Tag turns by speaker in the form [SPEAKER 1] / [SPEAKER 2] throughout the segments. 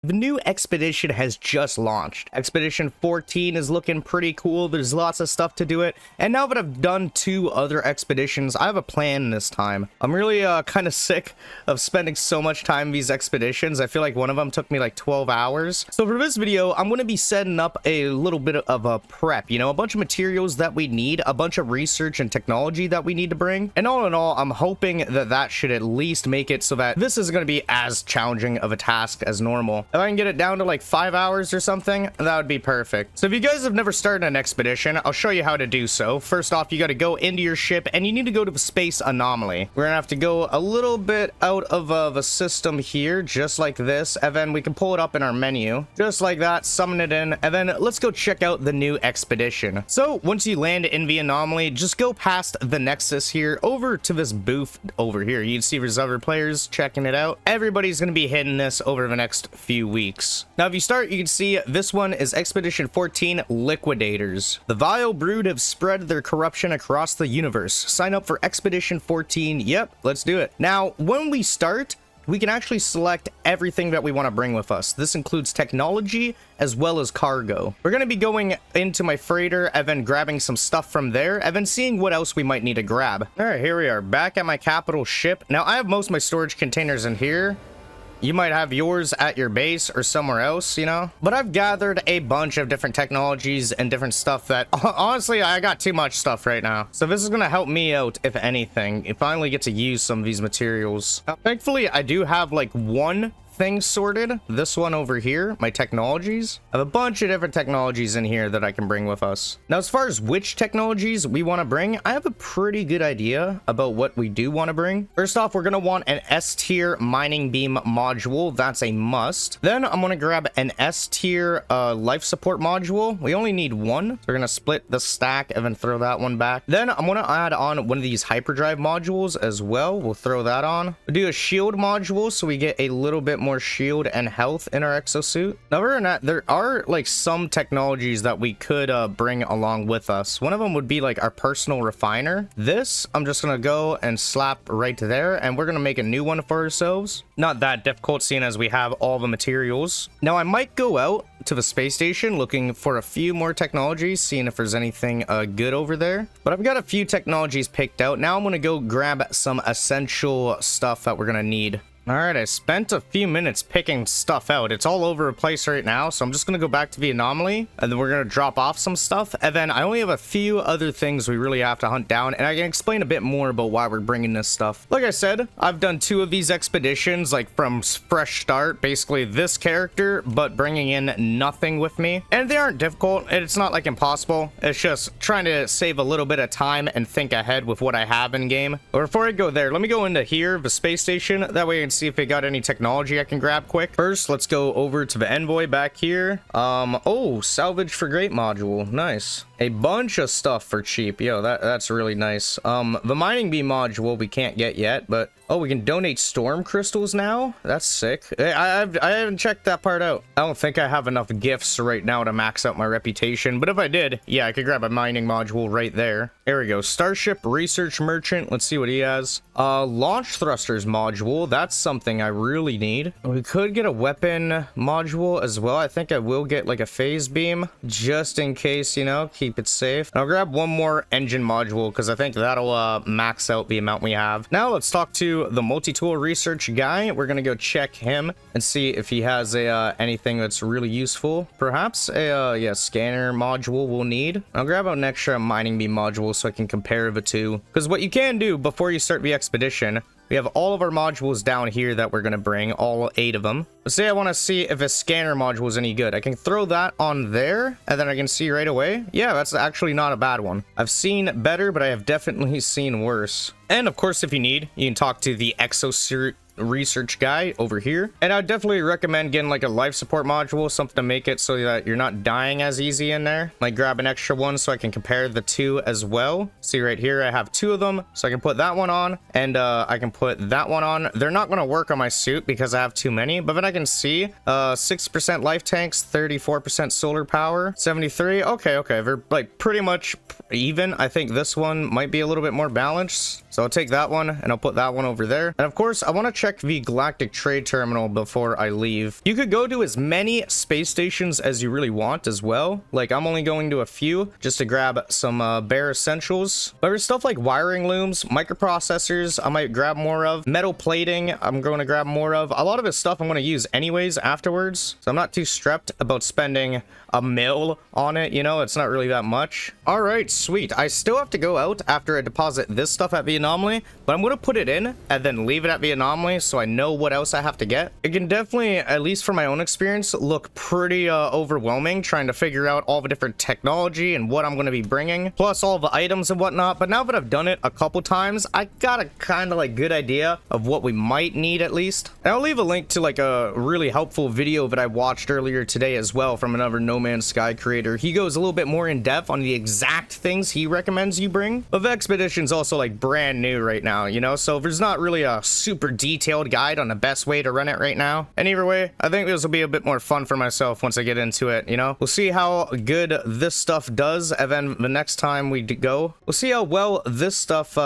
[SPEAKER 1] The new expedition has just launched. Expedition 14 is looking pretty cool. There's lots of stuff to do it. And now that I've done 2 other expeditions, I have a plan this time. I'm really kind of sick of spending so much time in these expeditions. I feel like one of them took me like 12 hours. So for this video, I'm going to be setting up a little bit of a prep, you know, a bunch of materials that we need, a bunch of research and technology that we need to bring. And all in all, I'm hoping that that should at least make it so that this isn't going to be as challenging of a task as normal. If I can get it down to like 5 hours or something, that would be perfect. So if you guys have never started an expedition, I'll show you how to do so. First off, you got to go into your ship and you need to go to the space anomaly. We're gonna have to go a little bit out of the system here, just like this, and then we can pull it up in our menu, just like that, summon it in, and then let's go check out the new expedition. So once you land in the anomaly, just go past the Nexus here, over to this booth over here. You can see there's other players checking it out. Everybody's gonna be hitting this over the next few weeks. Now, if you start, you can see this one is Expedition 14 Liquidators. The vile brood have spread their corruption across the universe. Sign up for Expedition 14. Yep, let's do it. Now, when we start, we can actually select everything that we want to bring with us. This includes technology as well as cargo. We're going to be going into my freighter and then grabbing some stuff from there and then seeing what else we might need to grab. All right, here we are back at my capital ship. Now, I have most of my storage containers in here. You might have yours at your base or somewhere else, you know? But I've gathered a bunch of different technologies and different stuff that, honestly, I got too much stuff right now. So this is going to help me out, if anything. If I finally get to use some of these materials. Now, thankfully, I do have like one thing sorted. This one over here, my technologies. I have a bunch of different technologies in here that I can bring with us. Now, as far as which technologies we want to bring, I have a pretty good idea about what we do want to bring. First off, we're going to want an S tier mining beam module. That's a must. Then I'm going to grab an S tier life support module. We only need one. So we're going to split the stack and then throw that one back. Then I'm going to add on one of these hyperdrive modules as well. We'll throw that on. We'll do a shield module so we get a little bit more shield and health in our exosuit. Now, other than that, there are like some technologies that we could bring along with us. One of them would be like our personal refiner. This I'm just gonna go and slap right there, and we're gonna make a new one for ourselves. Not that difficult, seeing as we have all the materials. Now, I might go out to the space station looking for a few more technologies, seeing if there's anything good over there. But I've got a few technologies picked out. Now I'm gonna go grab some essential stuff that we're gonna need. All right, I spent a few minutes picking stuff out. It's all over the place right now, so I'm just going to go back to the anomaly, and then we're going to drop off some stuff. And then I only have a few other things we really have to hunt down, and I can explain a bit more about why we're bringing this stuff. Like I said, I've done 2 of these expeditions, like from fresh start, basically this character, but bringing in nothing with me. And they aren't difficult, and it's not like impossible. It's just trying to save a little bit of time and think ahead with what I have in game. But before I go there, let me go into here, the space station. That way I can see if they got any technology I can grab quick. First, let's go over to the envoy back here. Oh, salvage for great module. Nice. A bunch of stuff for cheap. Yo, that's really nice. The mining beam module we can't get yet, but oh, we can donate storm crystals now. That's sick. I haven't checked that part out. I don't think I have enough gifts right now to max out my reputation, but if I did, yeah, I could grab a mining module right there. There we go. Starship research merchant. Let's see what he has. Launch thrusters module. That's something I really need. We could get a weapon module as well. I think I will get like a phase beam just in case, you know, keep it safe. I'll grab one more engine module because I think that'll max out the amount we have. Now let's talk to the multi-tool research guy. We're gonna go check him and see if he has a anything that's really useful. Perhaps a yeah, scanner module we'll need. I'll grab an extra mining beam module so I can compare the two, because what you can do before you start the expedition, we have all of our modules down here that we're going to bring, all 8 of them. Let's say I want to see if a scanner module is any good. I can throw that on there, and then I can see right away. Yeah, that's actually not a bad one. I've seen better, but I have definitely seen worse. And of course, if you need, you can talk to the exosuit research guy over here, and I'd definitely recommend getting like a life support module, something to make it so that you're not dying as easy in there. Like grab an extra one so I can compare the 2 as well. See right here, I have 2 of them, so I can put that one on, and I can put that one on. They're not going to work on my suit because I have too many, but then I can see 6% life tanks, 34% solar power, 73. Okay, they're like pretty much even. I think this one might be a little bit more balanced, so I'll take that one and I'll put that one over there. And of course, I want to check check the Galactic Trade Terminal before I leave. You could go to as many space stations as you really want as well. Like, I'm only going to a few just to grab some bare essentials. But there's stuff like wiring looms, microprocessors, I might grab more of. Metal plating, I'm going to grab more of. A lot of this stuff I'm going to use anyways afterwards. So I'm not too stressed about spending a mil on it, you know, it's not really that much. All right, sweet. I still have to go out after I deposit this stuff at the anomaly, but I'm going to put it in and then leave it at the anomaly so I know what else I have to get. It can definitely, at least from my own experience, look pretty overwhelming trying to figure out all the different technology and what I'm going to be bringing, plus all the items and whatnot. But now that I've done it a couple times, I got a kind of like good idea of what we might need at least. And I'll leave a link to like a really helpful video that I watched earlier today as well from another No Man's Sky creator. He goes a little bit more in depth on the exact things he recommends you bring. But the expedition's also like brand new right now, you know, so there's not really a super detailed guide on the best way to run it right now. And either way, I think this will be a bit more fun for myself once I get into it, you know. We'll see how good this stuff does, and then the next time we go, we'll see how well this stuff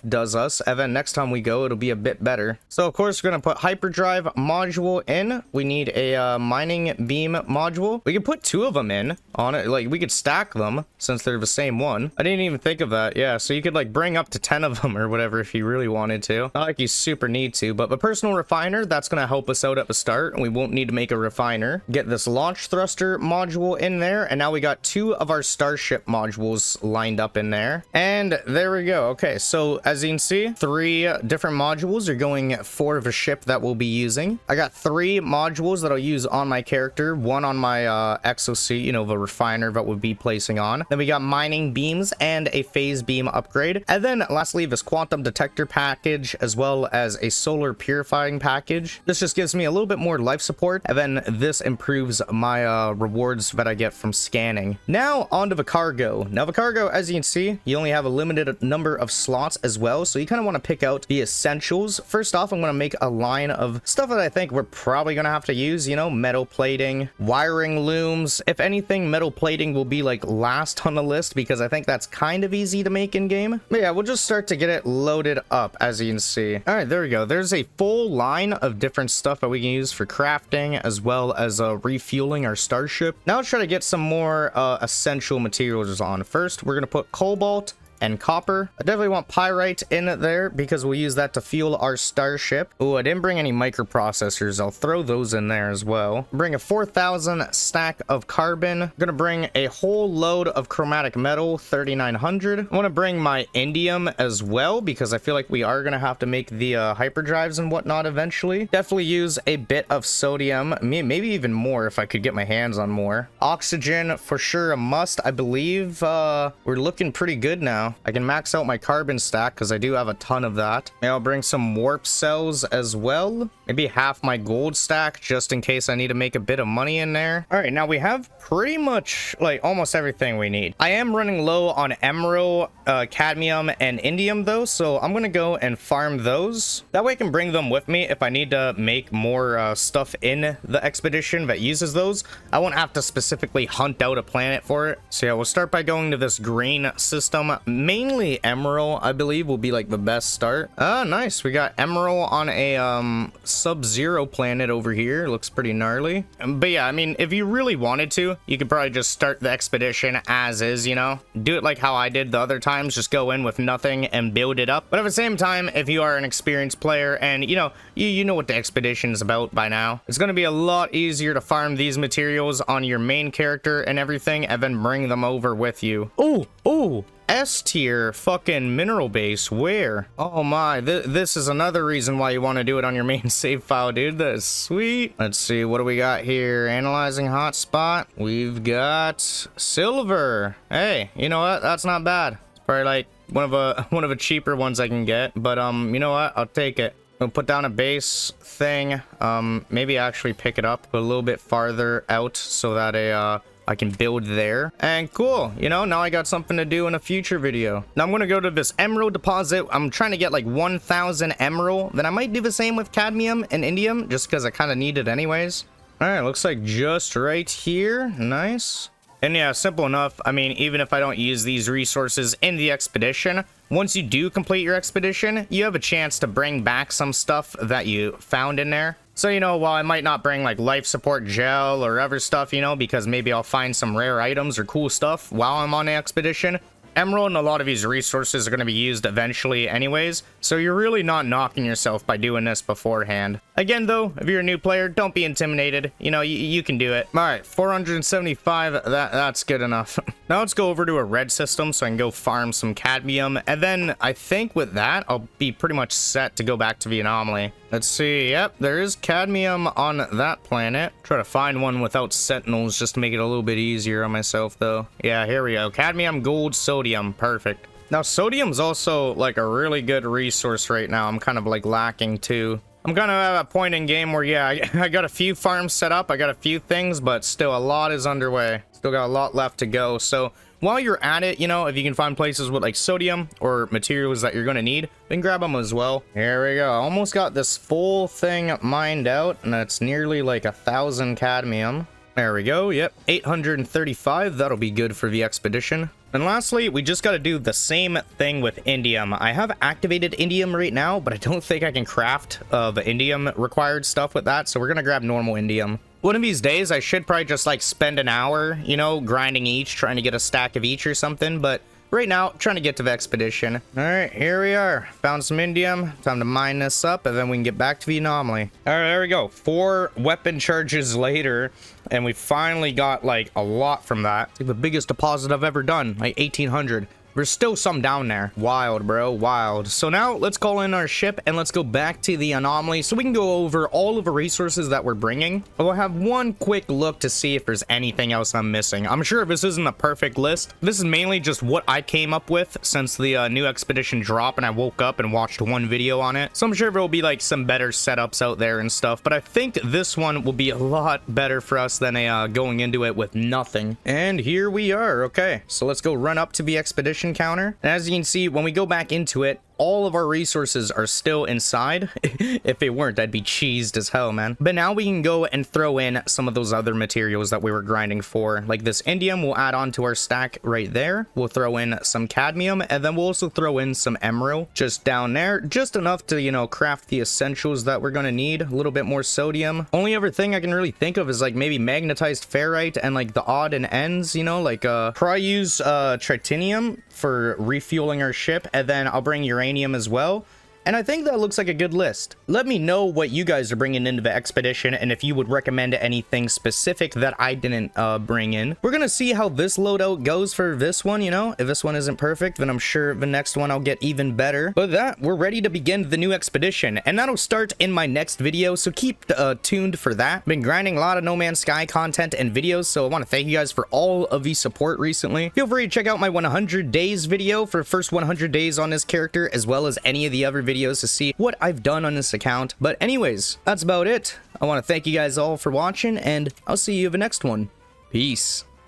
[SPEAKER 1] does us, and then next time we go, it'll be a bit better. So of course, we're gonna put hyperdrive module in. We need a mining beam module. We can put two of them in on it, like we could stack them since they're the same one. I didn't even think of that. Yeah, so you could like bring up to 10 of them or whatever if you really wanted to. Not like you super need to, but the personal refiner, that's gonna help us out at the start, and we won't need to make a refiner. Get this launch thruster module in there, and now we got two of our starship modules lined up in there, and there we go. Okay, so as you can see, 3 different modules are going for the ship that we'll be using. I got 3 modules that I'll use on my character, one on my exosuit, you know, the refiner that we'll be placing on. Then we got mining beams and a phase beam upgrade, and then lastly this quantum detector package as well as a solar purifying package. This just gives me a little bit more life support, and then this improves my rewards that I get from scanning. Now onto the cargo. Now the cargo, as you can see, you only have a limited number of slots as well, so you kind of want to pick out the essentials. First off, I'm going to make a line of stuff that I think we're probably going to have to use, you know, metal plating, wiring looms. If anything, metal plating will be like last on the list because I think that's kind of easy to make in game. But yeah, we'll just start to get it loaded up, as you can see. All right, there we go. There's a full line of different stuff that we can use for crafting as well as refueling our starship. Now let's try to get some more essential materials on. First, we're going to put cobalt and copper. I definitely want pyrite in there because we'll use that to fuel our starship. Oh, I didn't bring any microprocessors. I'll throw those in there as well. Bring a 4,000 stack of carbon. I'm gonna bring a whole load of chromatic metal, 3,900. I want to bring my indium as well because I feel like we are gonna have to make the hyperdrives and whatnot eventually. Definitely use a bit of sodium, maybe even more if I could get my hands on more. Oxygen for sure a must. I believe we're looking pretty good now. I can max out my carbon stack because I do have a ton of that. Maybe I'll bring some warp cells as well. Maybe half my gold stack just in case I need to make a bit of money in there. All right, now we have pretty much like almost everything we need. I am running low on emerald, cadmium, and indium though, so I'm gonna go and farm those. That way I can bring them with me if I need to make more stuff in the expedition that uses those. I won't have to specifically hunt out a planet for it. So yeah, we'll start by going to this green system. Mainly emerald, I believe, will be like the best start. Ah, nice. We got emerald on a sub-zero planet over here. Looks pretty gnarly. But yeah, I mean, if you really wanted to, you could probably just start the expedition as is, you know? Do it like how I did the other times. Just go in with nothing and build it up. But at the same time, if you are an experienced player and, you know, you know what the expedition is about by now, it's going to be a lot easier to farm these materials on your main character and everything and then bring them over with you. Oh, S tier fucking mineral base. Where? Oh my, this is another reason why you want to do it on your main save file, dude. That's sweet. Let's see, what do we got here? Analyzing hotspot. We've got silver. Hey, you know what? That's not bad. It's probably like one of the cheaper ones I can get, but you know what? I'll take it. We'll put down a base thing. Maybe actually pick it up a little bit farther out so that I can build there. And cool, you know, now I got something to do in a future video. Now I'm gonna go to this emerald deposit. I'm trying to get like 1,000 emerald. Then I might do the same with cadmium and indium just because I kind of need it anyways. All right, looks like just right here. Nice. And yeah, simple enough. I mean, even if I don't use these resources in the expedition, once you do complete your expedition, you have a chance to bring back some stuff that you found in there. So, you know, while I might not bring like life support gel or other stuff, you know, because maybe I'll find some rare items or cool stuff while I'm on the expedition, emerald and a lot of these resources are going to be used eventually anyways, so you're really not knocking yourself by doing this beforehand. Again though, if you're a new player, don't be intimidated. You know, you can do it. Alright, 475, that's good enough. Now let's go over to a red system so I can go farm some cadmium, and then I think with that, I'll be pretty much set to go back to the anomaly. Let's see, yep, there is cadmium on that planet. Try to find one without sentinels just to make it a little bit easier on myself though. Yeah, here we go. Cadmium, gold, sodium, perfect. Now sodium's also like a really good resource right now. I'm kind of like lacking too. I'm kind of at a point in game where, yeah, I got a few farms set up, I got a few things, but still a lot is underway. Still got a lot left to go. So while you're at it, you know, if you can find places with like sodium or materials that you're going to need, then grab them as well. Here we go. Almost got this full thing mined out, and it's nearly like 1,000 cadmium. There we go. Yep, 835. That'll be good for the expedition. And lastly, we just got to do the same thing with indium. I have activated indium right now, but I don't think I can craft the indium required stuff with that, so we're going to grab normal indium. One of these days, I should probably just like spend an hour, you know, grinding each, trying to get a stack of each or something, but right now, trying to get to the expedition. All right, here we are. Found some indium. Time to mine this up, and then we can get back to the anomaly. All right, there we go. 4 weapon charges later, and we finally got like a lot from that. It's like the biggest deposit I've ever done, like 1,800. There's still some down there. Wild, bro, wild. So now let's call in our ship and let's go back to the anomaly so we can go over all of the resources that we're bringing. We'll have one quick look to see if there's anything else I'm missing. I'm sure this isn't a perfect list. This is mainly just what I came up with since the new expedition dropped and I woke up and watched one video on it. So I'm sure there will be like some better setups out there and stuff, but I think this one will be a lot better for us than going into it with nothing. And here we are. Okay, so let's go run up to the expedition counter, and as you can see, when we go back into it, all of our resources are still inside. If they weren't, I'd be cheesed as hell, man. But now we can go and throw in some of those other materials that we were grinding for. Like this indium, we'll add on to our stack right there. We'll throw in some cadmium, and then we'll also throw in some emerald just down there. Just enough to, you know, craft the essentials that we're gonna need. A little bit more sodium. Only other thing I can really think of is like maybe magnetized ferrite and like the odd and ends, you know, like probably use tritanium for refueling our ship, and then I'll bring uranium as well. And I think that looks like a good list. Let me know what you guys are bringing into the expedition and if you would recommend anything specific that I didn't bring in. We're gonna see how this loadout goes for this one, you know. If this one isn't perfect, then I'm sure the next one I'll get even better. But that, we're ready to begin the new expedition, and that'll start in my next video, so keep tuned for that. Been grinding a lot of No Man's Sky content and videos, so I want to thank you guys for all of the support recently. Feel free to check out my 100 days video for first 100 days on this character, as well as any of the other videos to see what I've done on this account. But anyways, that's about it. I want to thank you guys all for watching, and I'll see you in the next one. Peace.